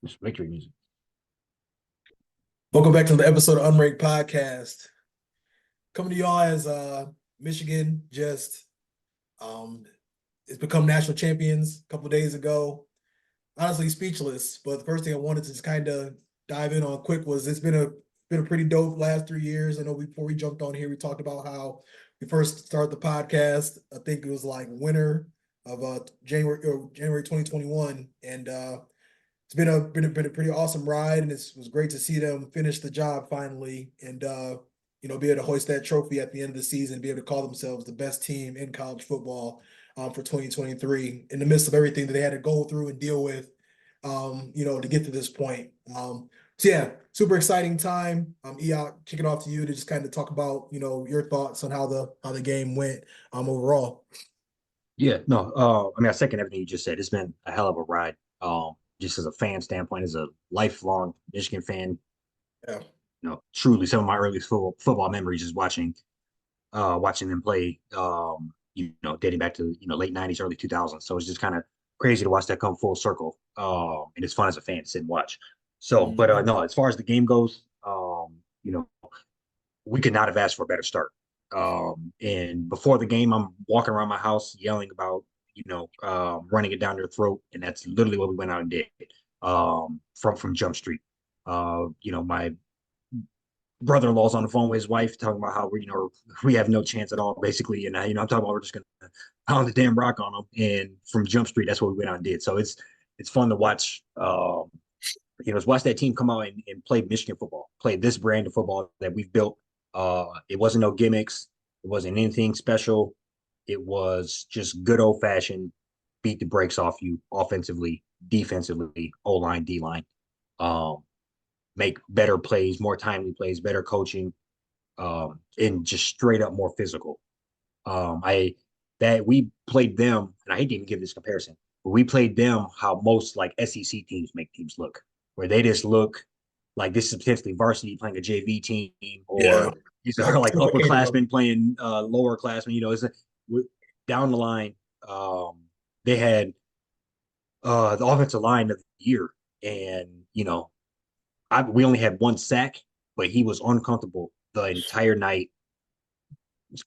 Just victory music. Welcome back to the episode of Unranked Podcast. Coming to y'all as Michigan just um it's become national champions a couple of days ago. Honestly, speechless. But the first thing I wanted to just kind of dive in on quick was it's been a pretty dope last 3 years. I know before we jumped on here, we talked about how we first started the podcast. I think it was like winter of January 2021, and it's been a pretty awesome ride, and it was great to see them finish the job finally, and be able to hoist that trophy at the end of the season, be able to call themselves the best team in college football for 2023 in the midst of everything that they had to go through and deal with, to get to this point. So yeah, super exciting time. Eoc, kick it off to you to just kind of talk about your thoughts on how the game went overall. Yeah, no, I mean, I second everything you just said. It's been a hell of a ride. Just as a fan standpoint, as a lifelong Michigan fan, Yeah. truly some of my earliest football memories is watching them play. Dating back to late '90s, early 2000s. So it's just kind of crazy to watch that come full circle. And it's fun as a fan to sit and watch. So, but Mhm. no, as far as the game goes, we could not have asked for a better start. And before the game, I'm walking around my house yelling about, running it down their throat, and that's literally what we went out and did from Jump Street. My brother-in-law's on the phone with his wife talking about how we have no chance at all, basically, and I'm talking about we're just gonna pound the damn rock on them. And from Jump Street, that's what we went out and did. So it's fun to watch. Watch that team come out and play Michigan football, play this brand of football that we've built. It wasn't no gimmicks. It wasn't anything special. It was just good old fashioned beat the brakes off you offensively, defensively, O line, D line. Um, make better plays, more timely plays, better coaching, and just straight up more physical. I that we played them, and I hate to even give this comparison, but we played them how most like SEC teams make teams look, where they just look like this is potentially varsity playing a JV team, Yeah. or these are like upperclassmen playing lowerclassmen. Down the line. They had the offensive line of the year, and we only had one sack, but he was uncomfortable the entire night.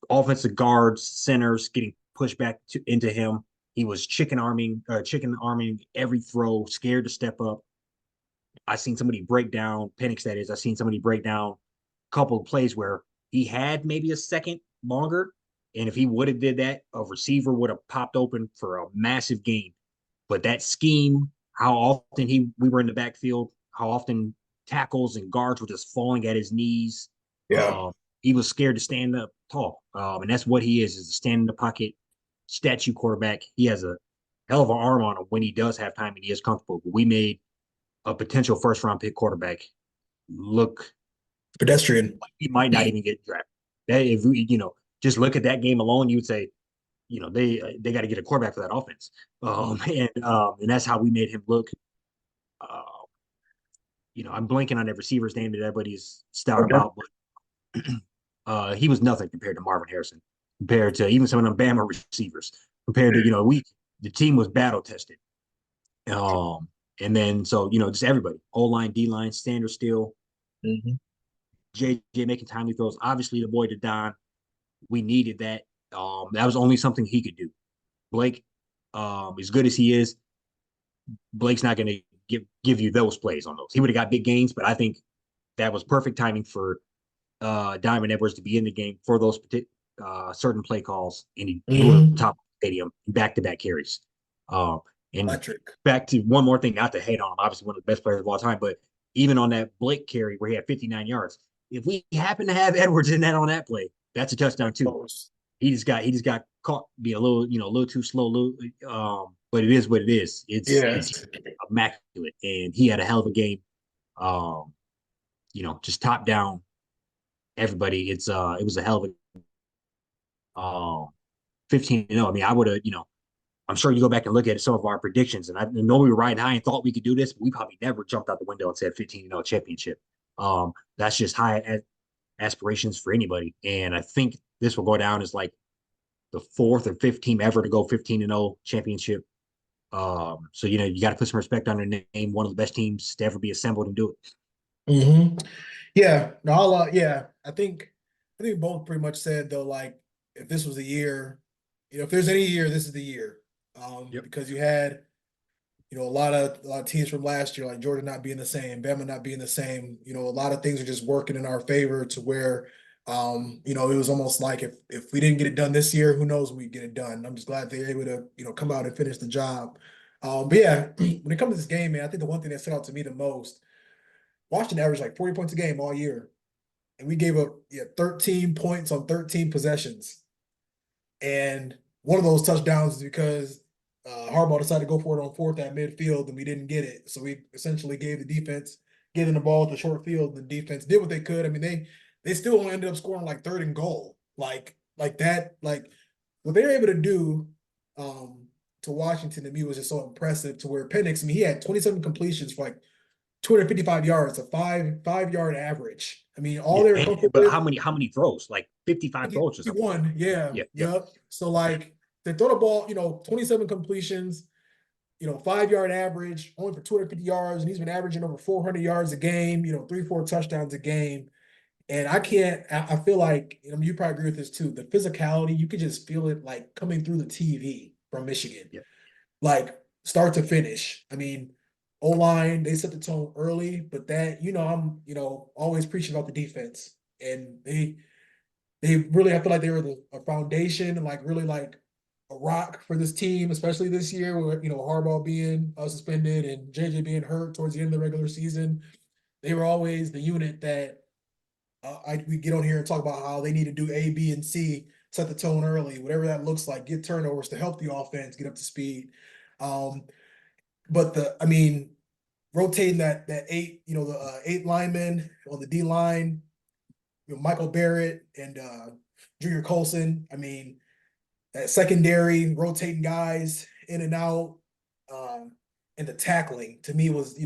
Offensive guards, centers getting pushed back into him. He was chicken arming every throw, scared to step up. I seen somebody break down, Penix that is. I seen somebody break down a couple of plays where he had maybe a second longer, and if he would have did that, a receiver would have popped open for a massive gain. But that scheme, how often we were in the backfield, how often tackles and guards were just falling at his knees. Yeah. Um, he was scared to stand up tall, and that's what he is a stand in the pocket statue quarterback. He has a hell of an arm on him when he does have time and he is comfortable. But we made a potential first round pick quarterback look Pedestrian. like he might not even get drafted. That if we, just look at that game alone, you would say, they got to get a quarterback for that offense. And that's how we made him look. Uh, I'm blanking on that receiver's name that everybody's stout Okay. about, but he was nothing compared to Marvin Harrison, compared to even some of them Bama receivers. Compared to the team was battle tested. And then so just everybody, O line, D line, Sanders still, Mhm. JJ making timely throws. Obviously, the boy to Don, we needed that. That was only something he could do. Blake, as good as he is, Blake's not going to give you those plays on those. He would have got big gains, but I think that was perfect timing for Diamond Edwards to be in the game for those certain play calls, and he blew it Mhm. top of the stadium back to back carries. Um, and Electric. back to one more thing, not to hate on him, obviously one of the best players of all time, but even on that Blake carry where he had 59 yards, if we happen to have Edwards in that on that play, that's a touchdown too. Close. He just got caught being a little too slow, but it is what it is. It's Yes. immaculate, and he had a hell of a game. Um, just top down everybody. It was a hell of a 15-0. I mean, I would have, I'm sure you go back and look at some of our predictions, and I know we were riding high and thought we could do this, but we probably never jumped out the window and said 15-0 championship. That's just high aspirations for anybody, and I think this will go down as like the fourth or fifth team ever to go 15-0 championship. So you got to put some respect on their name. One of the best teams to ever be assembled and do it. Yeah, no, yeah, I think both pretty much said though, like if this was the year, if there's any year, this is the year. Yep. Because you had, a lot of teams from last year, like Georgia not being the same, Bama not being the same. A lot of things are just working in our favor to where, it was almost like if we didn't get it done this year, who knows when we get it done. I'm just glad they're able to, come out and finish the job. But yeah, when it comes to this game, man, I think the one thing that stood out to me the most, Washington averaged like 40 points a game all year, and we gave up 13 points on 13 possessions. And one of those touchdowns is because Harbaugh decided to go for it on fourth at midfield, and we didn't get it. So we essentially gave them the ball at the short field, and the defense did what they could. I mean, they still only ended up scoring like third and goal, like that, like what they were able to do to Washington to me was just so impressive. To where Penix, I mean, he had 27 completions for like 255 yards, a 5 yard average. I mean, all Yeah. they were comfortable But with, how many throws? Like 55 throws or something. 51. Yeah. Yeah. Yep. Yep. So like they throw the ball, 27 completions, 5 yard average, only for 250 yards, and he's been averaging over 400 yards a game, 3, 4 touchdowns a game. And I feel like, you probably agree with this too. The physicality, you could just feel it like coming through the TV from Michigan, Yeah. like start to finish. I mean, O line, they set the tone early, but that, I'm, always preaching about the defense. And they really, I feel like they were a foundation and like really like a rock for this team, especially this year with, Harbaugh being suspended and JJ being hurt towards the end of the regular season. They were always the unit that we get on here and talk about how they need to do A, B, and C, set the tone early, whatever that looks like, get turnovers to help the offense get up to speed. Um, but I mean, rotating that eight, the 8 linemen on the D line, Michael Barrett and Junior Colson. I mean, that secondary rotating guys in and out, um, and the tackling to me was,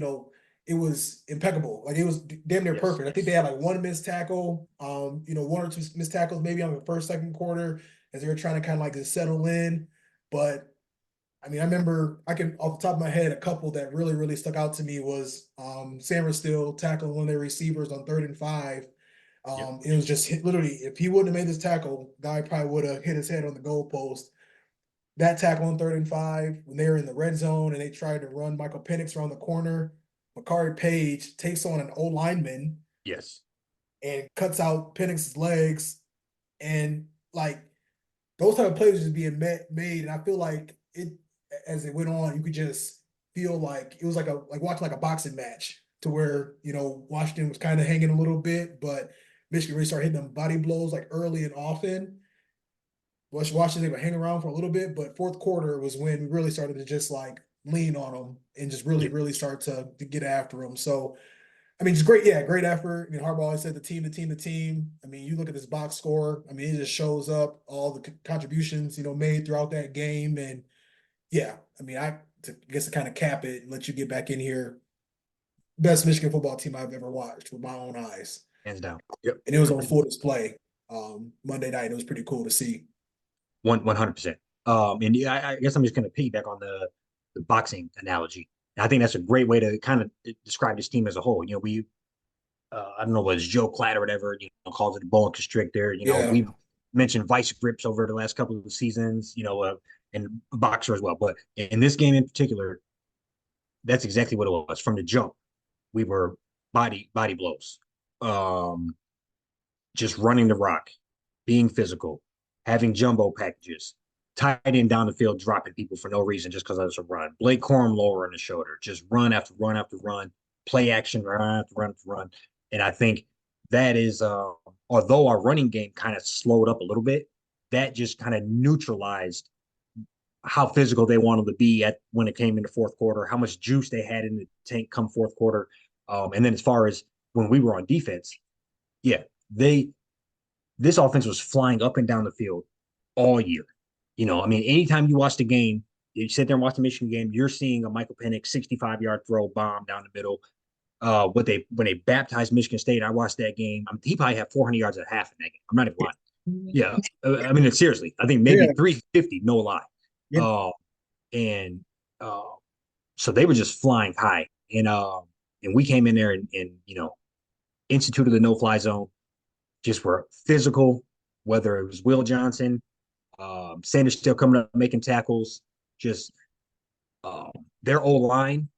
it was impeccable. Like it was damn near Yes. perfect. I think they had like one missed tackle, 1 or 2 missed tackles maybe on the first, second quarter as they were trying to kind of like just settle in. But I mean, I remember I can off the top of my head a couple that really, really stuck out to me was Sam Still tackling one of their receivers on 3rd and 5. Yep. It was just literally, if he wouldn't have made this tackle, guy probably would have hit his head on the goalpost. That tackle on 3rd and 5, when they were in the red zone and they tried to run Michael Penix around the corner, Makari Page takes on an O lineman Yes. and cuts out Penix's legs. And like those type of plays just being made. And I feel like it, as it went on, you could just feel like it was like watching like a boxing match to where, Washington was kind of hanging a little bit, but Michigan really started hitting them body blows like early and often. Washington would hang around for a little bit, but fourth quarter was when we really started to just like lean on them and just really, Yep. really start to get after them. So, I mean, just great, yeah, great effort. I mean, Harbaugh always said the team, the team, the team. I mean, you look at this box score. I mean, it just shows up all the contributions made throughout that game, and yeah, I mean, I guess to kind of cap it and let you get back in here, best Michigan football team I've ever watched with my own eyes, Hands down. Yep. and it was on full display Monday night. It was pretty cool to see. 100%. And I guess I'm just going to piggyback on the boxing analogy. And I think that's a great way to kind of describe this team as a whole. We I don't know what it's Joe Klatt or whatever, calls it a boa constrictor. Yeah. We've mentioned vice grips over the last couple of seasons, and boxer as well. But in this game in particular, that's exactly what it was. From the jump, we were body blows. Just running the rock, being physical, having jumbo packages, tight end down the field, dropping people for no reason just because it's a run. Blake Corum lower in the shoulder, just run after run after run, play action, run after run after run. And I think that is, although our running game kind of slowed up a little bit, that just kind of neutralized how physical they wanted to be at when it came in the fourth quarter, how much juice they had in the tank come fourth quarter. And then as far as when we were on defense, yeah, this offense was flying up and down the field all year. I mean, anytime you watch the game, you sit there and watch the Michigan game, you're seeing a Michael Penix 65-yard throw bomb down the middle. When they baptized Michigan State, I watched that game. He probably had 400 yards at half in that game. I'm not even lying. Yeah, I mean, seriously, I think maybe 350, no lie. Yeah. And Uh, so they were just flying high, and we came in there and instituted the no-fly zone. Just were physical, whether it was Will Johnson, Sanders still coming up making tackles, just um, their old line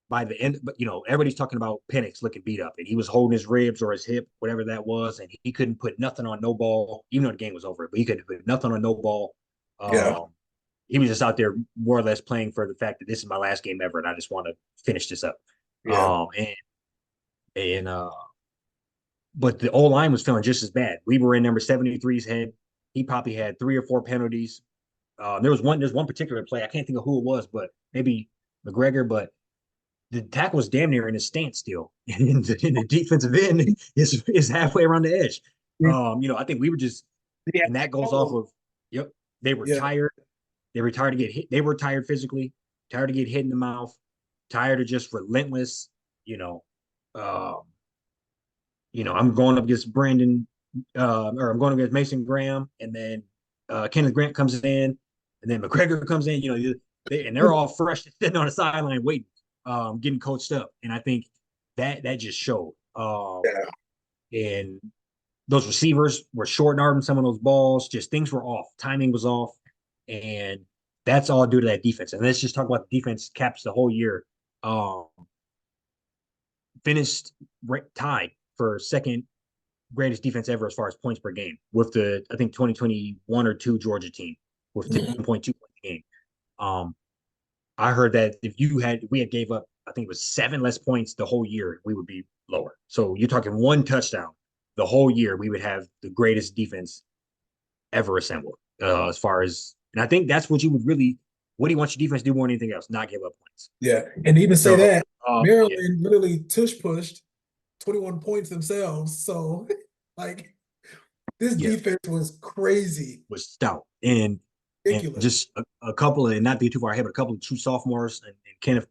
by the end. But everybody's talking about Penix looking beat up, and he was holding his ribs or his hip, whatever that was, and he couldn't put nothing on no ball, even though the game was over. But he couldn't put nothing on no ball. Yeah. He was just out there more or less playing for the fact that this is my last game ever, and I just want to finish this up. Yeah. And but the old line was feeling just as bad. We were in number 73's head. He probably had 3 or 4 penalties. There's one particular play. I can't think of who it was, but maybe McGregor. But the tackle was damn near in his stance still, and the defensive end is halfway around the edge. I think we were just, Yeah. and that goes off of, yep, they were Yeah. tired. They were tired to get hit. They were tired physically, tired to get hit in the mouth, tired of just relentless. You know, um, I'm going up against Brandon, or I'm going against Mason Graham, and then Kenneth Grant comes in, and then McGregor comes in. And they're all fresh, sitting on the sideline waiting, getting coached up, and I think that just showed. Yeah. And those receivers were short arming some of those balls. Just things were off, timing was off, and that's all due to that defense. And let's just talk about the defense caps the whole year. Um, Finished tied for second greatest defense ever as far as points per game with the, I think, 2021 or 2 Georgia team with 10.2 points a game. I heard that if we had gave up, I think it was 7 less points the whole year, we would be lower. So you're talking 1 touchdown the whole year, we would have the greatest defense ever assembled. As far as, and I think that's what you would really, what do you want your defense to do more than anything else? Not give up points. Yeah. And to even say So, that, Maryland yeah, literally tush pushed 21 points themselves. So, like, this yeah, defense was crazy, was stout. And ridiculous. just a couple of, and not be too far ahead, but a couple of true sophomores, and Kenneth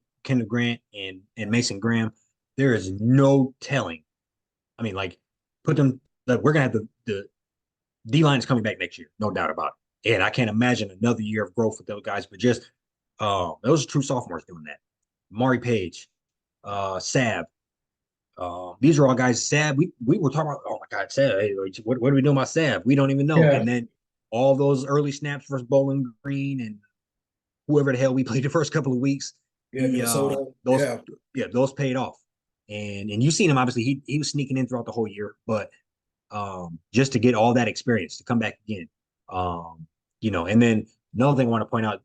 Grant and Mason Graham. There is no telling. I mean, like, put them, like, we're gonna have the D line is coming back next year, no doubt about it. And I can't imagine another year of growth with those guys. But just those are true sophomores doing that. Mari Page, Sab. These are all guys. Sab, we were talking about. Oh my God, Sab. Hey, what are we doing about Sab? We don't even know. Yeah. And then all those early snaps versus Bowling Green and whoever the hell we played the first couple of weeks. Yeah. Minnesota. Those Yeah. those paid off. And you've seen him, obviously. He was sneaking in throughout the whole year, but just to get all that experience to come back again. And then another thing I want to point out,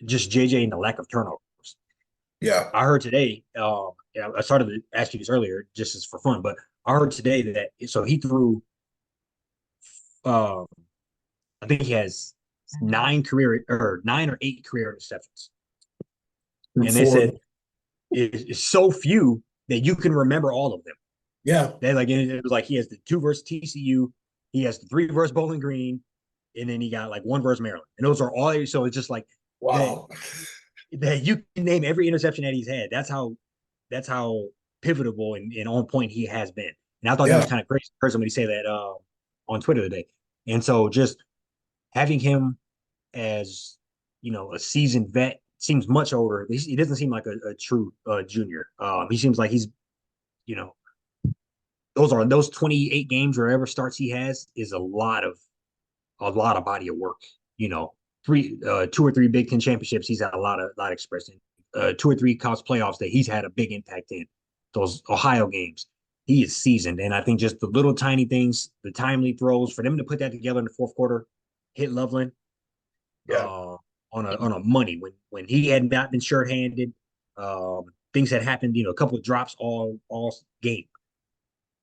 just JJ and the lack of turnovers. Yeah. I heard today, I started to ask you this earlier just as for fun, but I heard today that so he threw, uh, I think he has 9 or 8 career interceptions, and they Four. said it's so few that you can remember all of them. Yeah. They like it was like he has the 2 versus TCU, he has the 3 versus Bowling Green, and then he got like 1 versus Maryland, and those are all. So it's just like that Wow. that you can name every interception that he's had. That's how pivotal and on point he has been. And I thought that was Yeah. kind of crazy. I heard somebody say that on Twitter today. And so just having him as a seasoned vet seems much older. He doesn't seem like a true junior. He seems like he's you know those 28 games or whatever starts he has is a lot of body of work. You know, 2 or 3 Big Ten championships. He's had a lot expressed in 2 or 3 college playoffs that he's had a big impact in. Those Ohio games, he is seasoned, and I think just the little tiny things, the timely throws, for them to put that together in the fourth quarter, hit Loveland Yeah. on a money when he had not been short-handed. Things had happened, a couple of drops all game.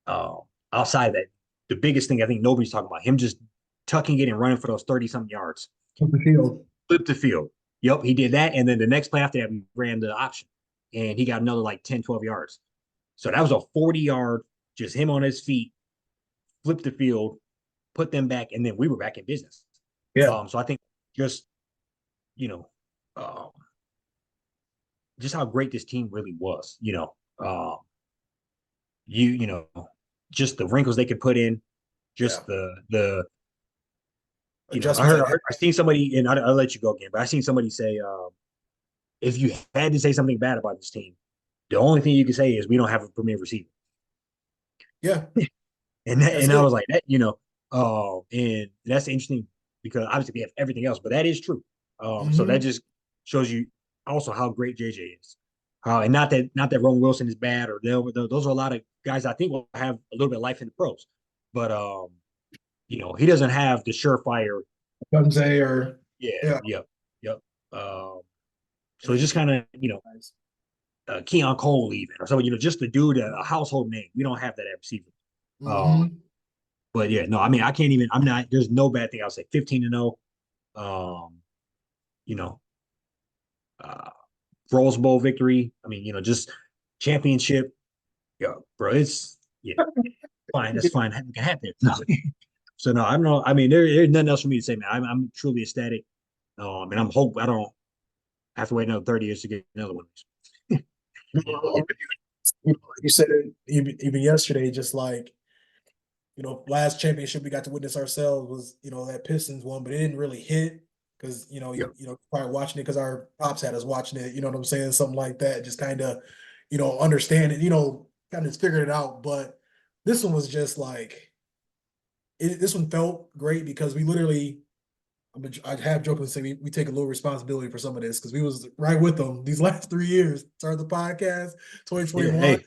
Uh, Outside of that, the biggest thing I think nobody's talking about him just tucking it and running for those 30-something yards. From the field. Flip the field. Yep, he did that. And then the next play after that, we ran the option. And he got another like 10, 12 yards. So that was a 40-yard, just him on his feet, flip the field, put them back, and then we were back in business. Yeah. So I think just, you know, um, just how great this team really was, you know, just the wrinkles they could put in, Yeah. just the adjustments at I seen somebody, and I'll let you go again, but I seen somebody say, if you had to say something bad about this team, the only thing you can say is we don't have a premier receiver. Yeah, that's And I it. was like that, and that's interesting because obviously we have everything else, but that is true. So that Hmm. just shows you also how great JJ is. And not that Roman Wilson is bad or those are a lot of guys I think will have a little bit of life in the pros, but he doesn't have the surefire. Dunze or Yeah, yeah, yep, yep. Um, so it's and just kind of Keon Cole even or something, just the dude, a household name. We don't have that at receiver. Um, mm-hmm. but yeah, no, I mean I can't even. I'm not. There's no bad thing I'll say. 15-0. Um, you know, uh, Rose Bowl victory. I mean, just championship. Yeah, bro, it's yeah, fine. That's fine. It can happen. No. So no, I don't know. I mean, there's nothing else for me to say, man. I'm truly ecstatic. And I'm hope I don't have to wait another 30 years to get another one. You said it even yesterday, just like last championship we got to witness ourselves was that Pistons one, but it didn't really hit because Yeah, probably watching it because our pops had us watching it. You know what I'm saying? Something like that. Just kind of understand it. Kind of figured it out. But this one was just like this one felt great because we literally. I have jokingly say we take a little responsibility for some of this because we was right with them these last 3 years. Started the podcast, yeah. 2021. Hey,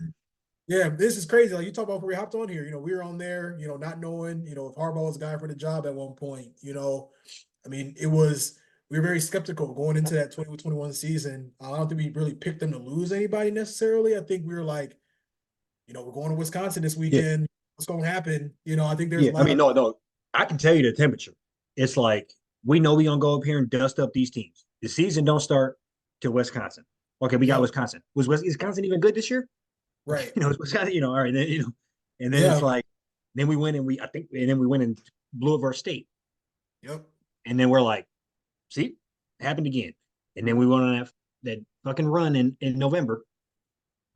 Yeah, this is crazy. Like you talk about before we hopped on here, we were on there, not knowing, if Harbaugh was a guy for the job at one point, I mean, we were very skeptical going into that 2021 season. I don't think we really picked them to lose anybody necessarily. I think we were like, we're going to Wisconsin this yeah, weekend. What's going to happen? I think there's a yeah. I lot mean, of, no, no. I can tell you the temperature. It's like we know we gonna go up here and dust up these teams. The season don't start till Wisconsin. Okay, we got yep, Wisconsin. Was Wisconsin even good this year? right. Wisconsin. All right, then and then it's Yeah, like then we went and then we went and blew up our state, yep. and then we're like, see, it happened again, and then we went on that fucking run in November.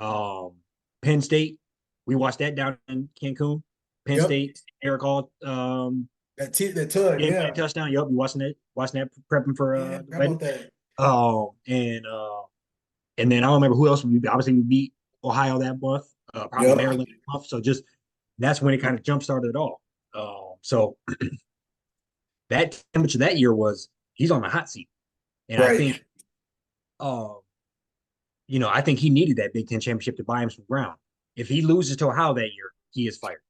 Um, Penn State, we watched that down in Cancun. Penn Yep. State, Eric All, That tug, game yeah. touchdown. Yup, we watching that, prepping for Yeah, the how wedding. about that? And then I don't remember who else we beat. Obviously we beat Ohio that month, probably Yep. Maryland that month. So just that's when it kind of jump started it all. So that temperature that year was he's on the hot seat, and I Right. think, I think he needed that Big Ten championship to buy him some ground. If he loses to Ohio that year, he is fired.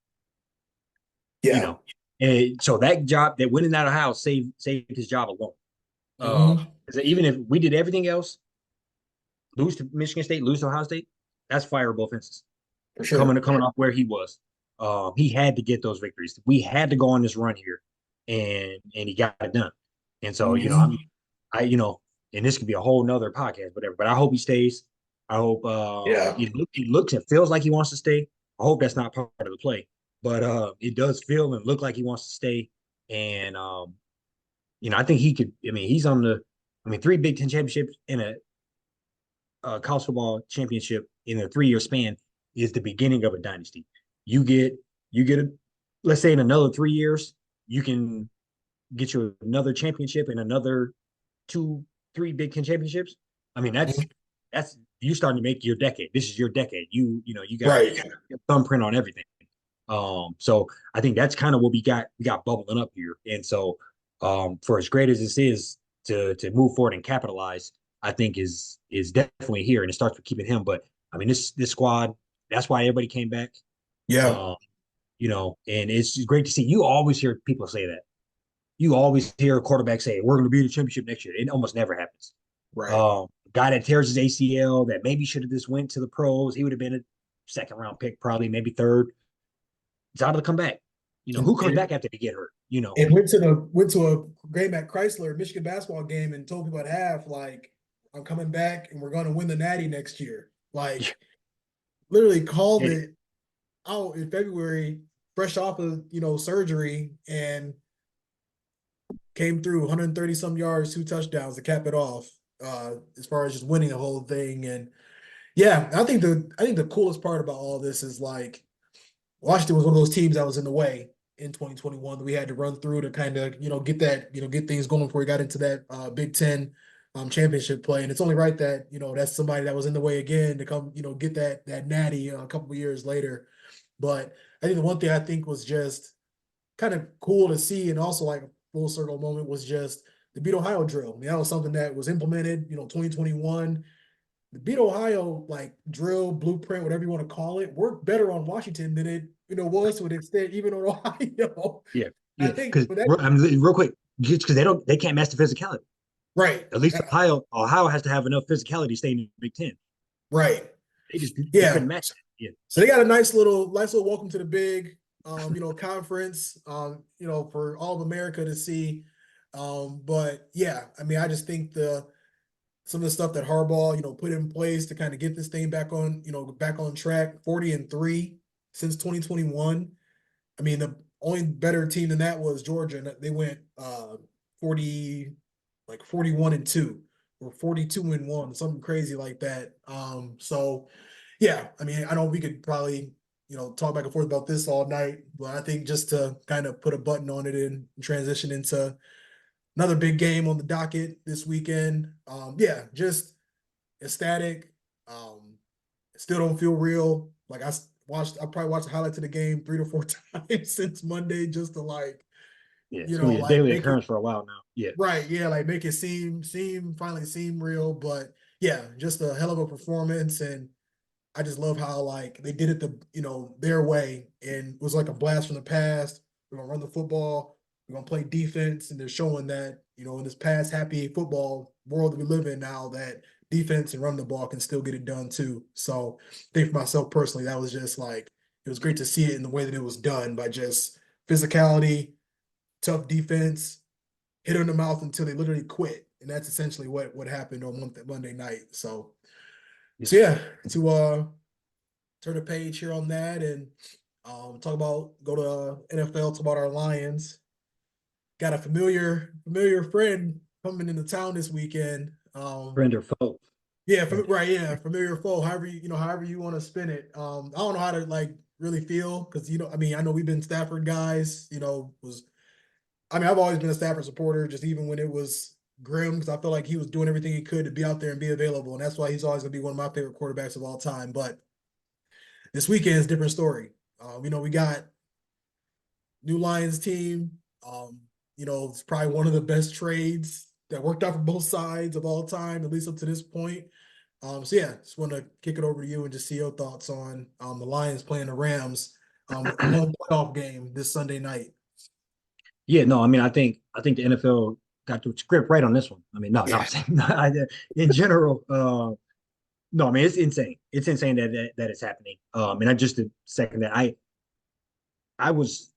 You Yeah. know, and so that job, that winning out of Ohio saved his job alone. Hmm. 'Cause even if we did everything else, lose to Michigan State, lose to Ohio State, that's fireable offenses. For Coming sure. coming off where he was, he had to get those victories. We had to go on this run here, and he got it done. And so Hmm. and this could be a whole nother podcast, whatever. But I hope he stays. I hope Yeah. he looks and feels like he wants to stay. I hope that's not part of the play, but it does feel and look like he wants to stay. And I think he could. I mean, he's on the. I mean, three Big Ten championships in a college football championship in a 3 year span is the beginning of a dynasty. You get let's say in another 3 years, you can get you another championship and another two, three Big Ten championships. I mean, that's you starting to make your decade. This is your decade. You got Right. your thumbprint on everything. So I think that's kind of what we got bubbling up here. And so for as great as this is to move forward and capitalize, I think is definitely here. And it starts with keeping him. But I mean, this squad, that's why everybody came back. Yeah. Um, and it's just great to see. You always hear people say that. You always hear a quarterback say, "We're going to be in the championship next year." It almost never happens. Right. Guy that tears his ACL that maybe should have just went to the pros. He would have been a second round pick, probably maybe third. It's out of the comeback. Who And, comes and, back after they get hurt? and went to a game at Chrysler Michigan basketball game and told people at half like I'm coming back and we're going to win the Natty next year. Like literally called it, it out in February, fresh off of surgery, and came through 130 some yards, 2 touchdowns to cap it off. As far as just winning the whole thing, and yeah, I think the coolest part about all this is like Washington was one of those teams that was in the way. in 2021 that we had to run through to kind of, get that, get things going before we got into that Big Ten championship play. And it's only right that, that's somebody that was in the way again to come, get that natty a couple of years later. But I think the one thing I think was just kind of cool to see, and also like a full circle moment, was just the Beat Ohio drill. I mean, that was something that was implemented, 2021. The Beat Ohio like drill blueprint, whatever you want to call it, worked better on Washington than it was to an extent, even on Ohio. Yeah, I yeah. think, Because but that real quick, because they can't match the physicality. right, At least Ohio has to have enough physicality to stay in the Big Ten. right, They couldn't yeah. match that. Yeah, So they got a nice little welcome to the big, conference, for all of America to see. But yeah, I mean, I just think some of the stuff that Harbaugh, put in place to kind of get this thing back on track, 40-3 since 2021. I mean, the only better team than that was Georgia, and they went 40, like 41-2 or 42-1, something crazy like that. So yeah, I mean, I know we could probably, talk back and forth about this all night, but I think just to kind of put a button on it and transition into another big game on the docket this weekend. Yeah, just ecstatic. Um, Still don't feel real. Like I probably watched the highlights of the game 3 to 4 times since Monday just to yeah. It's gonna be a like daily make it occurrence for a while now. Yeah, right. Yeah, like make it finally seem real. But yeah, just a hell of a performance. And I just love how like they did it their way, and it was like a blast from the past. We're gonna run the football, we're gonna play defense, and they're showing that, in this past happy football world that we live in now, that defense and run the ball can still get it done too. So I think for myself personally, that was just like it was great to see it in the way that it was done by just physicality, tough defense, hit her in the mouth until they literally quit. And that's essentially what happened on Monday night. yeah. So yeah, to turn the page here on that and go to NFL, talk about our Lions. Got a familiar friend coming into town this weekend. Friend or foe. Yeah, Friend. right, yeah, familiar foe. However you want to spin it. I don't know how to like really feel because I mean, I know we've been Stafford guys. I've always been a Stafford supporter, just even when it was grim, because I feel like he was doing everything he could to be out there and be available, and that's why he's always gonna be one of my favorite quarterbacks of all time. But this weekend is a different story. We got new Lions team. Um, it's probably one of the best trades that worked out for both sides of all time, at least up to this point. So yeah, just want to kick it over to you and just see your thoughts on the Lions playing the Rams, a home playoff game this Sunday night. Yeah, no, I mean, I think the NFL got the script right on this one. I mean, no, I'm Yeah. saying in general, no, I mean, it's insane. It's insane that it's happening. And I just to second that, I was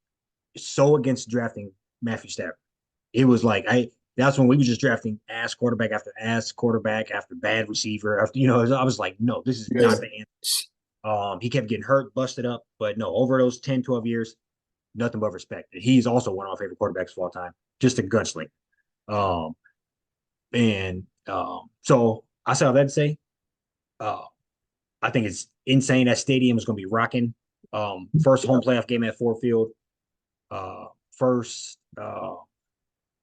so against drafting Matthew Stafford. It was like that's when we were just drafting ass quarterback after bad receiver after I was like, no, this is Yeah. not the answer. He kept getting hurt, busted up, but no, over those 10, 12 years, nothing but respect. He's also one of our favorite quarterbacks of all time, just a gunsling. Um, so I saw that to say, uh, I think it's insane. That stadium is going to be rocking. First home playoff game at Ford Field. First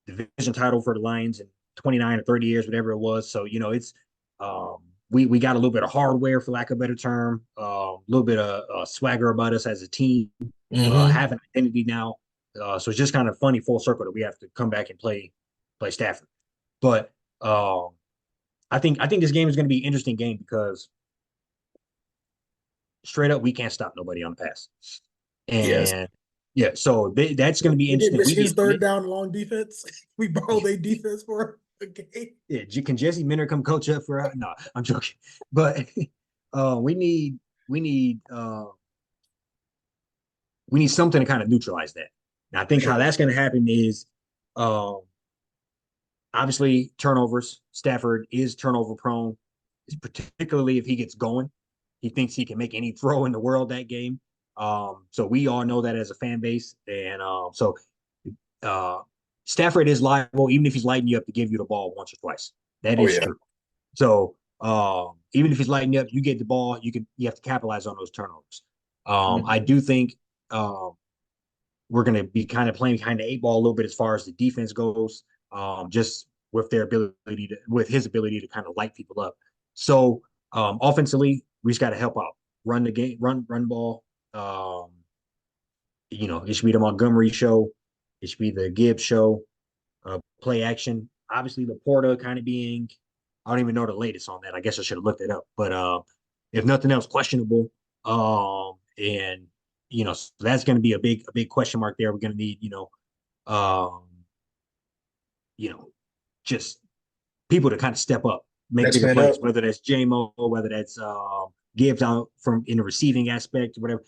division title for the Lions in 29 or 30 years, whatever it was. So it's um, we got a little bit of hardware, for lack of a better term, a little bit of swagger about us as a team, Mm-hmm. have an identity now. So it's just kind of funny full circle that we have to come back and play Stafford. But I think this game is going to be an interesting game because straight up we can't stop nobody on the pass, Yes. and yeah, so that's going to be We did interesting. We Michigan's need third down long defense. We borrowed their defense for a game. yeah, can Jesse Minter come coach up for? No, I'm joking, but we need something to kind of neutralize that. And I For think how sure. that's going to happen is um, obviously turnovers. Stafford is turnover prone, particularly if he gets going. He thinks he can make any throw in the world that game. So we all know that as a fan base, and so uh, Stafford is liable, even if he's lighting you up, to give you the ball once or twice. That Oh is yeah. true. So even if he's lighting you up, you get the ball, you have to capitalize on those turnovers. I Mhm. do think um, we're going to be kind of playing behind the eight ball a little bit as far as the defense goes, just with their ability to, with his ability to kind of light people up. So offensively, we just got to help out, run the game, run ball. It should be the Montgomery show, it should be the Gibbs show, play action. Obviously, Laporta kind of being, I don't even know the latest on that. I guess I should have looked it up, but if nothing else, questionable. And so that's going to be a big question mark there. We're going to need, um, just people to kind of step up, make Next bigger man plays, up. whether that's JMO, whether that's Gibbs out from in the receiving aspect or whatever.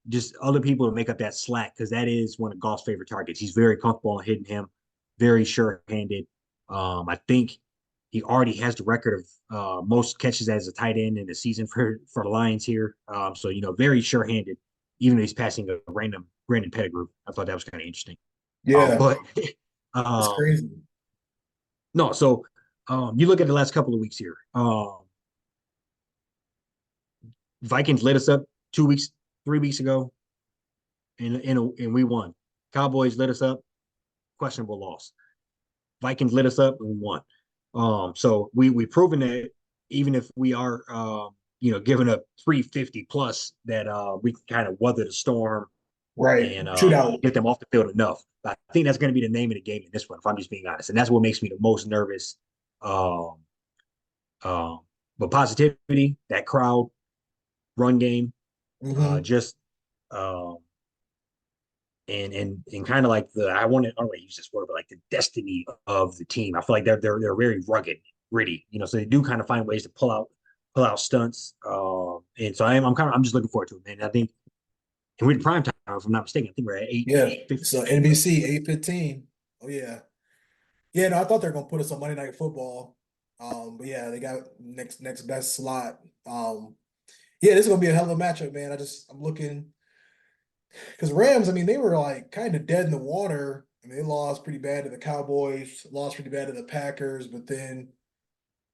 Just other people to make up that slack, because that is one of Goff's favorite targets. He's very comfortable in hitting him, very sure-handed. I think he already has the record of most catches as a tight end in the season for the Lions here. So very sure-handed, even though he's passing a random Brandon Pettigrew. I thought that was kind of interesting. Yeah, But it's um, crazy. no, so you look at the last couple of weeks here. Vikings lit us up 2 weeks, 3 weeks ago, and we won. Cowboys lit us up, questionable loss. Vikings lit us up and we won. So we've proven that even if we are giving up 350 plus, that we can kind of weather the storm Right. and Shootout. get them off the field enough. But I think that's going to be the name of the game in this one, if I'm just being honest. And that's what makes me the most nervous. Um, but positivity, that crowd, run game, Hmm. just um, and kind of like I don't want to use this word, but like the destiny of the team. I feel like they're very rugged, gritty, so they do kind of find ways to pull out stunts. And so I'm just looking forward to it, man. I think, and we're in prime time, if I'm not mistaken. I think we're at Yeah. 8:50. So NBC 8:15. Oh yeah. Yeah, no, I thought they were gonna put us on Monday Night Football. But yeah, they got next best slot. Yeah, this is gonna be a hell of a matchup, man. I'm looking because Rams, I mean, they were like kind of dead in the water. I mean, they lost pretty bad to the Cowboys, lost pretty bad to the Packers, but then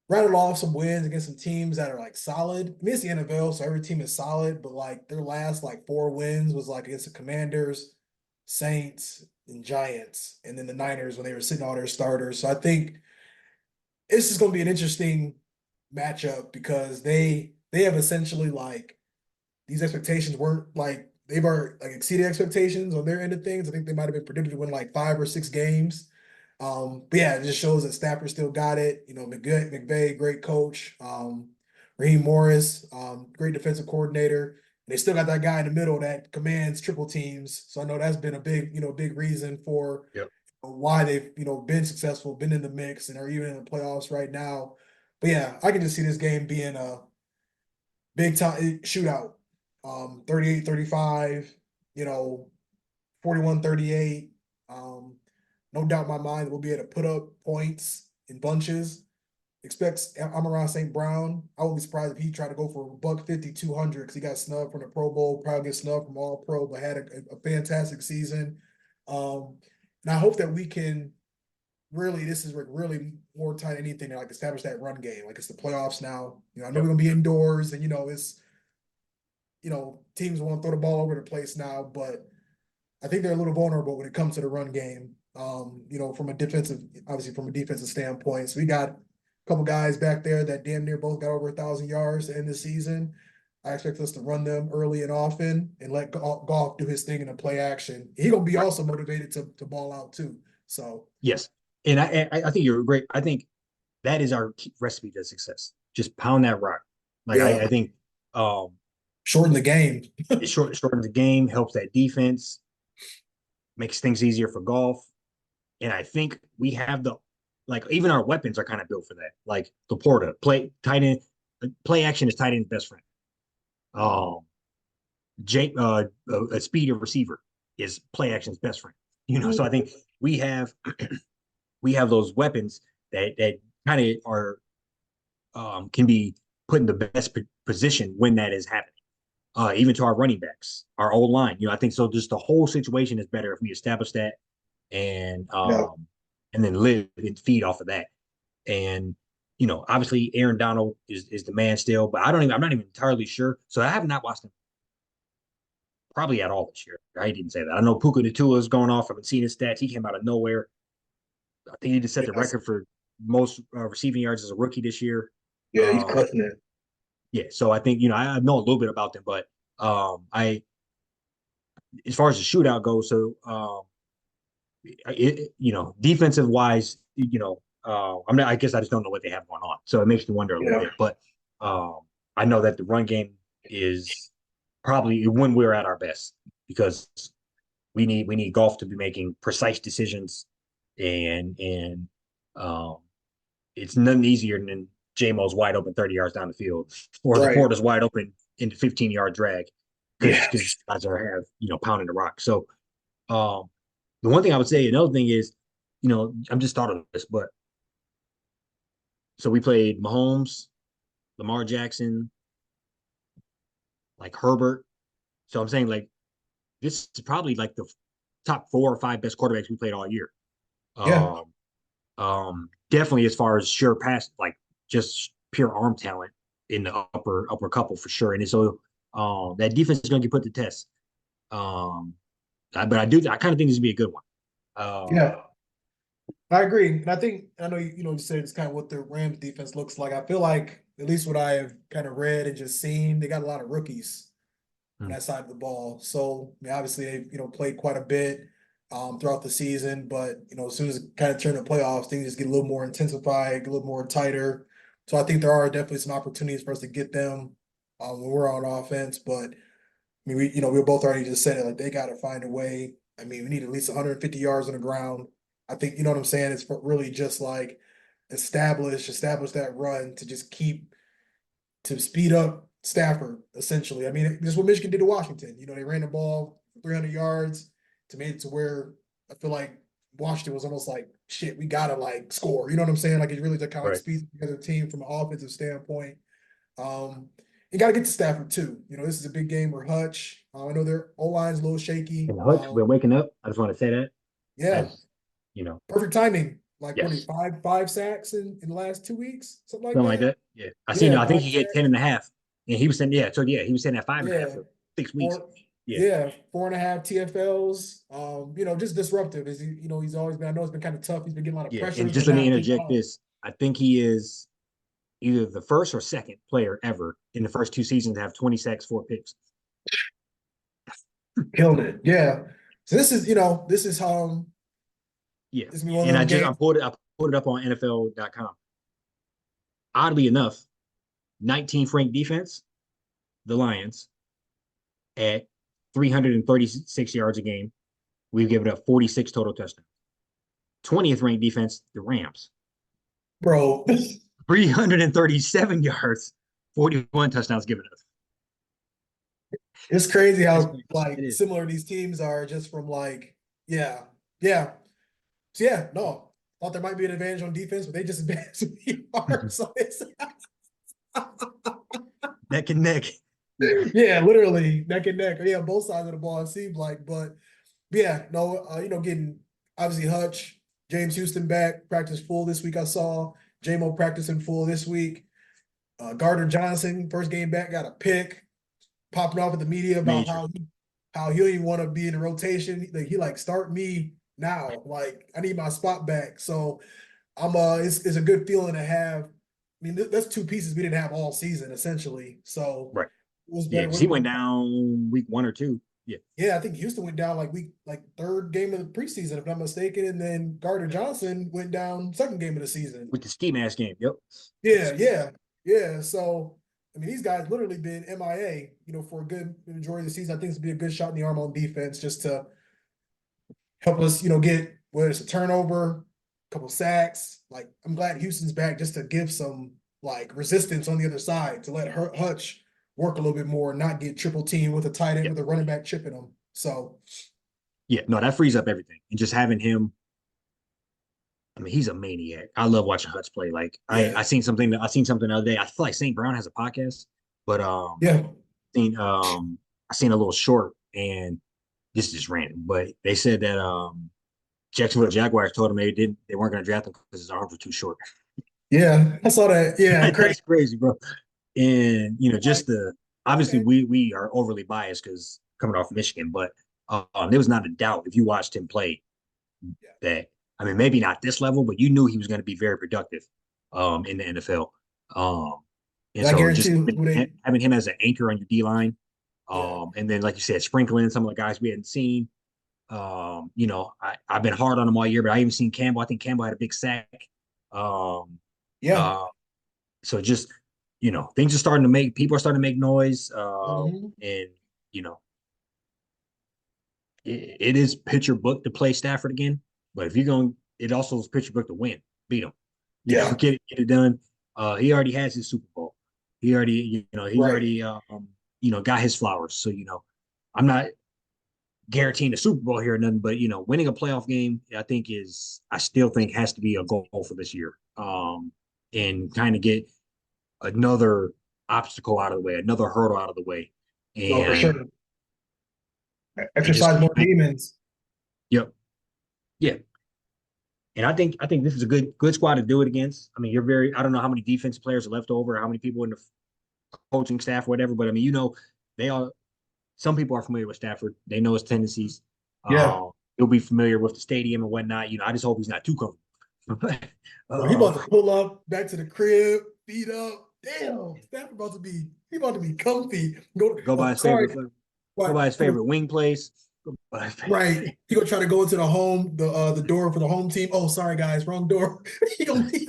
rattled off some wins against some teams that are like solid. I mean, it's the NFL, so every team is solid, but like their last like 4 wins was like against the Commanders, Saints, and Giants, and then the Niners when they were sitting all their starters. So I think this is going to be an interesting matchup because they have essentially like these expectations weren't like they've already like exceeded expectations on their end of things. I think they might have been predicted to win like 5 or 6 games. But yeah, it just shows that Stafford still got it. McVay, great coach. Raheem Morris, great defensive coordinator. And they still got that guy in the middle that commands triple teams. So I know that's been a big reason for Yep. why they've been successful, been in the mix, and are even in the playoffs right now. But yeah, I can just see this game being a big time shootout. 38-35, you know, 41-38. No doubt in my mind we'll be able to put up points in bunches. Expects Amon-Ra St. Brown. I wouldn't be surprised if he tried to go for a buck 50, 200 because he got snubbed from the Pro Bowl, probably get snubbed from All Pro, but had a fantastic season. And I hope that we can really, this is really more tight than anything to like establish that run game. Like it's the playoffs now. I know we're Yep. gonna be indoors and it's teams want to throw the ball over the place now, but I think they're a little vulnerable when it comes to the run game. Obviously from a defensive standpoint. So we got a couple guys back there that damn near both got over 1,000 yards in the season. I expect us to run them early and often and let Goff do his thing in the play action. He gonna be Right. also motivated to ball out too. So Yes. And I think you're great. I think that is our recipe to success. Just pound that rock. Like yeah, I think um shorten the game. it shortens the game, helps that defense, makes things easier for Golf. And I think we have even our weapons are kind of built for that. Like Laporta, tight end, play action is tight end's best friend. Um, a speed of receiver is play action's best friend. So I think we have those weapons that kind of are can be put in the best position when that is happening. Even to our running backs, our old line. I think so. Just the whole situation is better if we establish that and Yeah. then live and feed off of that. And obviously Aaron Donald is the man still, but I'm not even entirely sure. So I have not watched him. probably at all this year. I didn't say that. I know Puka Nacua is going off. I've been seeing his stats. He came out of nowhere. I think he just set the Yes. record for most receiving yards as a rookie this year. Yeah, he's crushing it. Yeah, so I think I know a little bit about them, but I as far as the shootout goes, so defensive wise, I guess I just don't know what they have going on, so it makes me wonder a little bit. But I know that the run game is probably when we're at our best because we need Goff to be making precise decisions, and it's nothing easier than JMO's wide open 30 yards down the field, or the Laporta's wide open in the 15-yard drag because guys are pounding the rock. So the one thing I would say, another thing is, I'm just thought of this, but so we played Mahomes, Lamar Jackson, like Herbert. So I'm saying like this is probably like the top 4 or 5 best quarterbacks we played all year. Yeah. Definitely as far as sure pass, like just pure arm talent in the upper couple for sure. And so that defense is going to get put to test. But I kind of think this would be a good one. Yeah, I agree. And I know you said it's kind of what the Rams defense looks like. I feel like at least what I have kind of read and just seen, they got a lot of rookies on that side of the ball. So I mean, obviously they've played quite a bit throughout the season, but as soon as it kind of turn the playoffs, things just get a little more intensified, a little more tighter. So I think there are definitely some opportunities for us to get them when we're on offense. But I mean, we both already just said it, like they got to find a way. I mean, we need at least 150 yards on the ground. I think you know what I'm saying. It's really just like establish that run to just keep to speed up Stafford, essentially. I mean, this is what Michigan did to Washington. They ran the ball 300 yards to make it to where I feel like Washington was almost like, shit, we gotta like score. You know what I'm saying? Like it really just kind of like speeds together the team from an offensive standpoint. You got to get to Stafford too. This is a big game for Hutch. I know their O line's a little shaky. And Hutch, we're waking up. I just want to say that. Yeah, perfect timing. Like what? Yes. Five sacks in the last 2 weeks, something Something like like that. that. Yeah, I seen. I think 5 he get sacks. 10.5, and he was saying, he was saying at 5.5 for 6 weeks. Yeah, 4.5 TFLs. Just disruptive. Is he's always been. I know it's been kind of tough. He's been getting a lot of pressure. And just let me interject this. I think he is either the first or second player ever in the first 2 seasons to have 20 sacks, 4 picks. Killed it. Yeah. So this is how. Yeah, and I pulled it up on NFL.com. Oddly enough, 19th ranked defense, the Lions, at 336 yards a game. We've given up 46 total touchdowns. 20th ranked defense, the Rams. Bro. 337 yards, 41 touchdowns given up. It's crazy how similar these teams are just from yeah. So no. Thought there might be an advantage on defense, but they just advanced yards. So it's neck and neck. Yeah, literally neck and neck. Yeah, both sides of the ball, it seemed like. But yeah, no, getting obviously Hutch, James Houston back, practice full this week. I saw JMO practicing full this week. Gardner Johnson, first game back, got a pick, popping off at the media about how he don't even want to be in the rotation. He start me now. Like I need my spot back. So I'm it's a good feeling to have. I mean, that's 2 pieces we didn't have all season essentially. So right. Yeah, he went down week 1 or 2. Yeah. Yeah, I think Houston went down third game of the preseason, if I'm not mistaken, and then Gardner Johnson went down second game of the season with the ski mask game. Yep. Yeah. So I mean, these guys literally been MIA, for a good majority of the season. I think it's be a good shot in the arm on defense just to help us, get whether it's a turnover, a couple sacks. Like I'm glad Houston's back just to give some resistance on the other side to let Hutch work a little bit more and not get triple team with a tight end with a running back chipping them. So yeah, no, that frees up everything. And just having him, I mein, he's a maniac. I love watching Hutch play. Like I seen something the other day. I feel like St. Brown has a podcast, but I seen a little short, and this is just random, but they said that Jacksonville Jaguars told him they weren't going to draft him because his arms were too short. Yeah, I saw that. Yeah, that's crazy, bro. And just obviously we are overly biased because coming off Michigan, but there was not a doubt if you watched him play that. I mean, maybe not this level, but you knew he was going to be very productive in the NFL. And I so guarantee just you who they, having him as an anchor on your D line, yeah, and then like you said, sprinkling in some of the guys we hadn't seen. You know, I've been hard on him all year, but I even seen Campbell. I think Campbell had a big sack. Um, yeah. uh, so just things are starting to make people are starting to make noise. Mhm. And you know, it is picture book to play Stafford again. But if you're going, it also is picture book to win, beat him. Yeah, Get it done. He already has his Super Bowl. He already, he's right. already, got his flowers. So I'm not guaranteeing the Super Bowl here or nothing, but winning a playoff game, I still think has to be a goal for this year. And kind of get another obstacle out of the way, another hurdle out of the way, No, for sure. and just Exercise keep. more demons. Yep. Yeah. And I think this is a good squad to do it against. I mean, I don't know how many defensive players are left over, how many people in the coaching staff, whatever. But I mean, they are. Some people are familiar with Stafford. They know his tendencies. Yeah. He'll be familiar with the stadium and whatnot. I just hope he's not too comfortable. Bro, he about to pull up back to the crib, feet up. Damn, Stafford he about to be comfy. Go by Oh, his sorry. favorite. Go What? by his favorite wing place. Go by his Right. He gonna try to go into the door for the home team. Oh, sorry guys, wrong door. he gonna be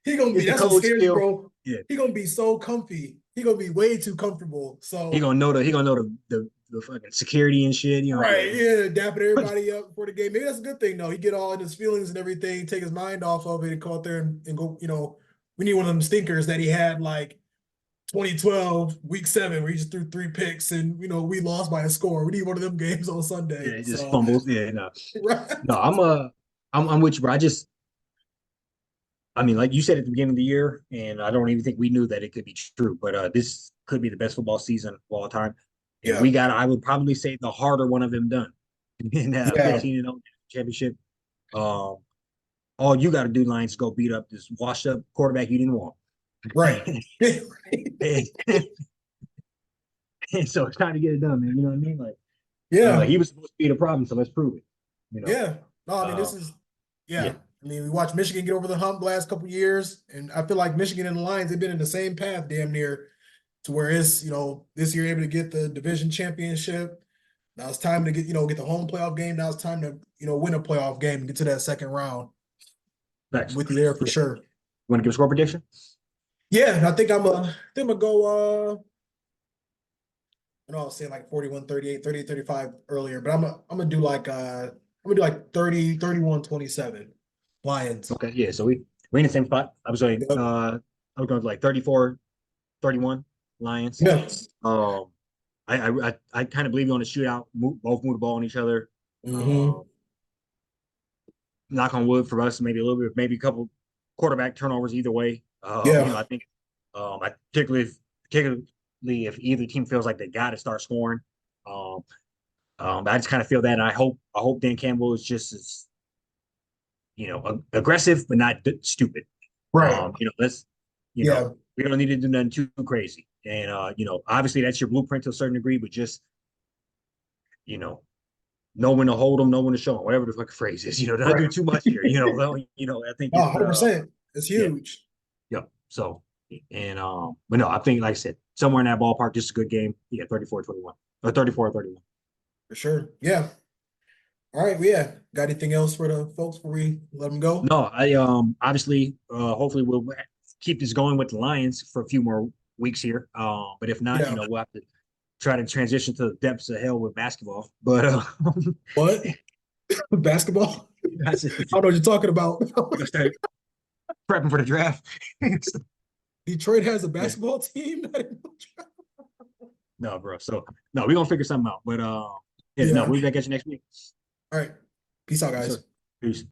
he gonna be It's the that's what code scares me, skill. bro. Yeah, He gonna be so comfy. He gonna be way too comfortable. he So gonna know the fucking security and shit. right, Yeah. yeah, dapping everybody up before the game. Maybe that's a good thing though. He get all in his feelings and everything, take his mind off of it, and go out there and go. We need one of them stinkers that he had like 2012 week 7 where he just threw 3 picks and we lost by a score. We need one of them games on Sunday. Yeah, he just So fumbles. Yeah, no, right. no. I'm with you, bro. I mean, like you said at the beginning of the year, and I don't even think we knew that it could be true, but this could be the best football season of all time. And Yeah. I would probably say the harder one of them done in Yeah. 15-0 championship. Um, all you got to do, Lions, go beat up this washed up quarterback you didn't want. Right. and, and so it's time to get it done, man. You know what I mean? Like, Yeah. he was supposed to be the problem, so let's prove it. You know, Yeah. No, I mean uh, this is yeah, yeah. I mean, we watched Michigan get over the hump the last couple years, and I feel like Michigan and the Lions have been in the same path damn near to where it's, this year able to get the division championship. Now it's time to get the home playoff game. Now it's time to, win a playoff game and get to that second round. next. With you there for sure. You want to give a score prediction? Yeah, I think I'm gonna go I was saying like 41, 38, 38, 35 earlier, but I'm gonna do like 30, 31, 27. Lions. Okay, yeah. So we're in the same spot. I was going. Yep. I was going like 34, 31 Lions. Yeah. I kind of believe you on a shootout. Both move the ball on each other. Mm-hmm. Knock on wood for us. Maybe a little bit. Maybe a couple quarterback turnovers either way. Yeah. I think. I particularly if either team feels like they got to start scoring. I just kind of feel that. And I hope Dan Campbell is just as aggressive but not stupid. Right. Let's Yeah. we don't need to do nothing too crazy. And obviously that's your blueprint to a certain degree, but just know when to hold them, know when to show them, whatever the fucking phrase is. Don't do too much here. I think Oh, it's 100%. It's yeah. huge. Yeah. So and but no, I think like I said, somewhere in that ballpark, just a good game. Yeah, 34-21 or 34-31. For sure. Yeah. All right. Well, yeah. Got anything else for the folks before we let them go? No, I obviously hopefully we'll keep this going with the Lions for a few more weeks here. But if not, Yeah. we'll have to try to transition to the depths of hell with basketball. But What? Basketball? I that's it. don't know what you're talking about. We're gonna start prepping for the draft. Detroit has a basketball team? No, bro. So no, we're gonna figure something out. But yeah, no, we'll be back at you next week. All right. Peace out, Yes, guys. sir. Peace.